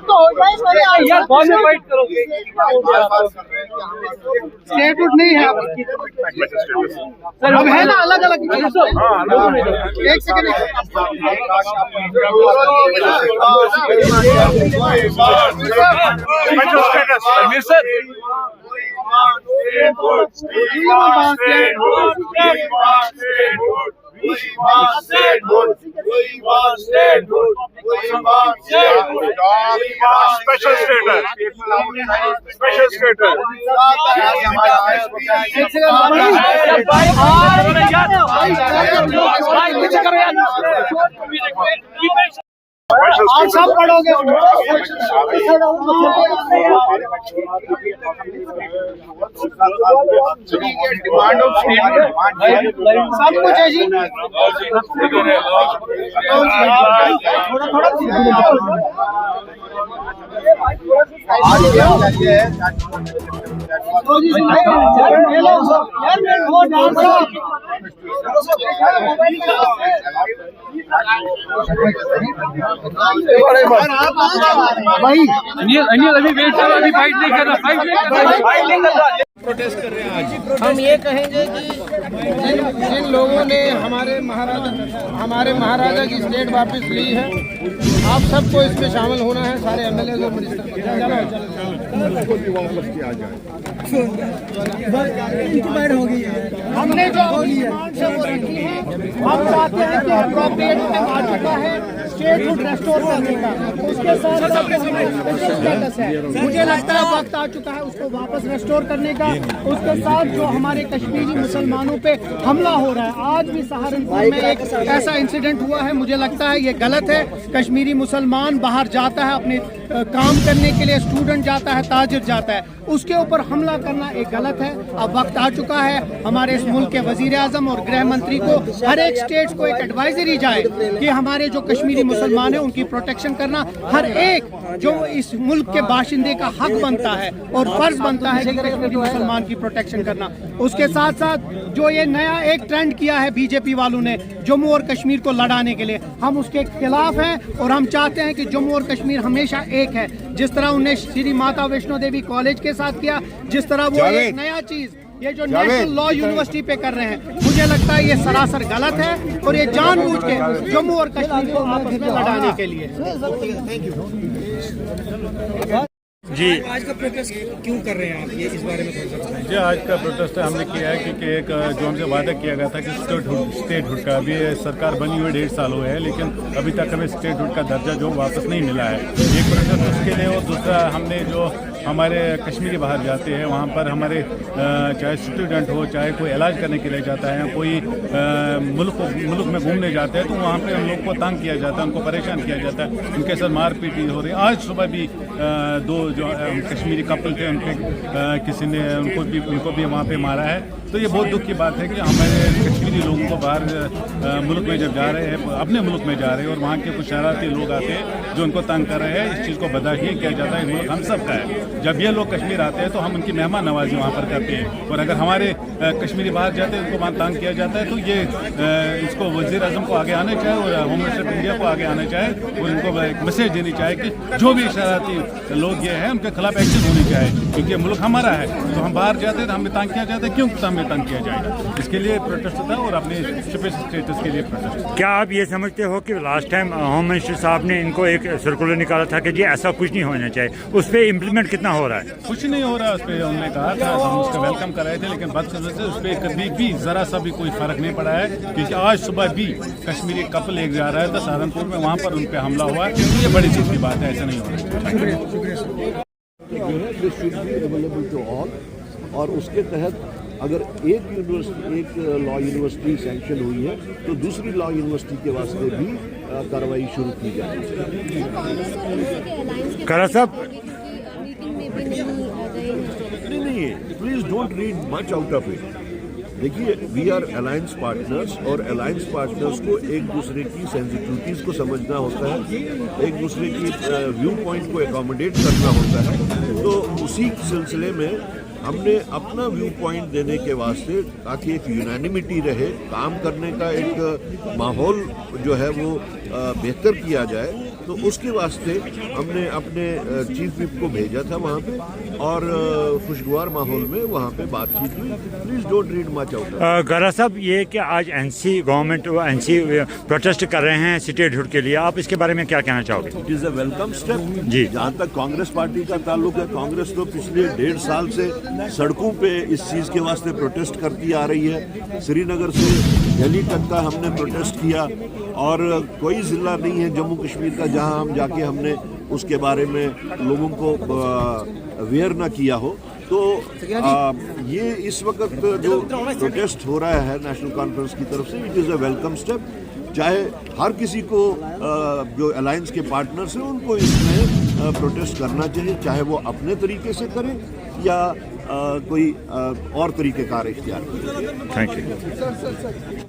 तो हो जाए यार, बाद में फाइट करोगे। स्टेटहुड नहीं है अब है ना, अलग अलग। एक second, Special status. Special status. आप सब पढ़ोगे। डिमांड ऑफ सब कुछ है जी। थोड़ा थोड़ा भाई अनिल अभी वेट करो, अभी फाइट नहीं करना, फाइट नहीं करना। प्रोटेस्ट कर रहे हैं आज। हम ये कहेंगे कि जिन लोगों ने हमारे महाराजा की स्टेट वापस ली है, आप सबको इसमें शामिल होना है, सारे एमएलए और मिनिस्टर। हो गई है, हमने जो डिमांड है वो रखी है। हम चाहते हैं कि अप्रोप्रिएट टाइम आ चुका है स्टेटहुड रेस्टोर करने का, उसके साथ स्टेटस है। मुझे लगता है वक्त आ चुका है उसको वापस रेस्टोर करने का। उसके साथ जो हमारे कश्मीरी मुसलमानों पे हमला हो रहा है, आज भी सहारनपुर में एक ऐसा इंसिडेंट हुआ है, मुझे लगता है ये गलत है। कश्मीरी मुसलमान बाहर जाता है अपने काम करने के लिए, स्टूडेंट जाता है, ताजिर जाता है, उसके ऊपर हमला करना एक गलत है। अब वक्त आ चुका है हमारे इस मुल्क के वजीर आजम और गृह मंत्री को, हर एक स्टेट को एक एडवाइजरी जाए कि हमारे जो कश्मीरी मुसलमान हैं उनकी प्रोटेक्शन करना हर एक जो इस मुल्क के बाशिंदे का हक बनता है और फर्ज बनता है कि कश्मीरी मुसलमान की प्रोटेक्शन करना। उसके साथ साथ जो ये नया एक ट्रेंड किया है बीजेपी वालों ने जम्मू और कश्मीर को लड़ाने के लिए, हम उसके खिलाफ हैं और हम चाहते हैं कि जम्मू और कश्मीर हमेशा एक है। जिस तरह उन्हें श्री माता वैष्णो देवी कॉलेज के साथ किया, जिस तरह वो एक नया चीज ये जो नेशनल लॉ यूनिवर्सिटी पे कर रहे हैं, मुझे लगता है ये सरासर गलत है और ये जानबूझ के जम्मू और कश्मीर को आपस में लड़ाने के लिए। जी आज का प्रोटेस्ट क्यों कर रहे हैं आप, ये इस बारे में थोड़ा सा बताएं। जी आज का प्रोटेस्ट हमने किया है क्योंकि एक जो हमसे वादा किया गया था कि स्टेटहुड का, अभी सरकार बनी हुई 1.5 साल हुए हैं, लेकिन अभी तक हमें स्टेटहुड का दर्जा जो वापस नहीं मिला है। एक प्रोटेस्ट उसके लिए, और दूसरा हमने जो हमारे कश्मीरी बाहर जाते हैं वहाँ पर हमारे चाहे स्टूडेंट हो, चाहे कोई इलाज करने के लिए जाता है, कोई मुल्क में घूमने जाते हैं, तो वहाँ पे हम लोग को तंग किया जाता है, उनको परेशान किया जाता है, उनके साथ मारपीट हो रही है। आज सुबह भी दो जो कश्मीरी कपल थे उनके किसी ने उनको भी वहाँ पे मारा है। तो ये बहुत दुख की बात है कि हमारे कश्मीरी लोगों को बाहर मुल्क में जब जा रहे हैं, अपने मुल्क में जा रहे हैं, और वहाँ के कुछ शरारती लोग आते हैं जो उनको तंग कर रहे हैं। इस चीज़ को बर्दाश्त नहीं किया जाता है, मुल्क हम सब का है। जब ये लोग कश्मीर आते हैं तो हम उनकी मेहमान नवाजी वहाँ पर करते हैं, और अगर हमारे कश्मीरी बाहर जाते हैं उनको वहाँ तंग किया जाता है, तो ये इसको वज़ीर आज़म को आगे आना चाहिए और होम मिनिस्टर ऑफ इंडिया को आगे आना चाहिए और इनको एक मैसेज देनी चाहिए कि जो भी शरारती लोग ये हैं उनके खिलाफ एक्शन होनी चाहिए, क्योंकि मुल्क हमारा है। तो हम बाहर जाते हैं तो हमें तंग किया जाता है, क्यों हमें तंग किया जाएगा? इसके लिए प्रोटेस्ट था और अपने स्टेटस के लिए प्रोटेस्ट। क्या आप ये समझते हो कि लास्ट टाइम होम मिनिस्टर साहब ने इनको एक सर्कुलर निकाला था कि जी ऐसा कुछ नहीं होना चाहिए, उस पर इम्प्लीमेंट कितना हो रहा है? कुछ नहीं हो रहा उस पर। उन्होंने कहा था, हम उसका वेलकम कर रहे थे, लेकिन बदकिस्मती से उस पर कभी भी ज़रा सा भी कोई फ़र्क नहीं पड़ा है, क्योंकि आज सुबह भी कश्मीरी कपल एक जा रहा था सहारनपुर में, वहाँ पर उन पर हमला हुआ। ये बड़ी चीज़ की बात है, ऐसा नहीं हो रहा। और उसके तहत अगर एक लॉ यूनिवर्सिटी सैंक्शन हुई है तो दूसरी लॉ यूनिवर्सिटी के वास्ते भी कार्रवाई शुरू की जाएगी। करा साहब नहीं, please don't read much out of it. देखिए, वी आर अलायंस पार्टनर्स और अलायंस पार्टनर्स को एक दूसरे की सेंसिटिविटीज़ को समझना होता है, एक दूसरे की व्यू पॉइंट को एकोमोडेट करना होता है। तो उसी सिलसिले में हमने अपना व्यू पॉइंट देने के वास्ते, ताकि एक यूनानिमिटी रहे, काम करने का एक माहौल जो है वो बेहतर किया जाए, तो उसके वास्ते हमने अपने चीफ विप को भेजा था वहाँ पे और खुशगवार माहौल में वहाँ पे बातचीत हुई. Please don't read much out. गरा साहब, ये कि आज एनसी गवर्नमेंट एनसी प्रोटेस्ट कर रहे हैं स्टेटहुड के लिए, आप इसके बारे में क्या कहना चाहोगे? It is a welcome step. जी. जहाँ तक कांग्रेस पार्टी का ताल्लुक है, कांग्रेस तो पिछले 1.5 साल से सड़कों पे इस चीज़ के वास्ते प्रोटेस्ट करती आ रही है. श्रीनगर से दिल्ली तक का हमने प्रोटेस्ट किया और कोई ज़िला नहीं है जम्मू कश्मीर का जहाँ हम जाके हमने उसके बारे में लोगों को अवेयर ना किया हो. तो ये इस वक्त जो प्रोटेस्ट हो रहा है नेशनल कॉन्फ्रेंस की तरफ से, it is a welcome step. चाहे हर किसी को जो अलायंस के पार्टनर्स हैं उनको इसमें प्रोटेस्ट करना चाहिए, चाहे वो अपने तरीके से करें या कोई और तरीके कार इख्तियार करें. Thank you.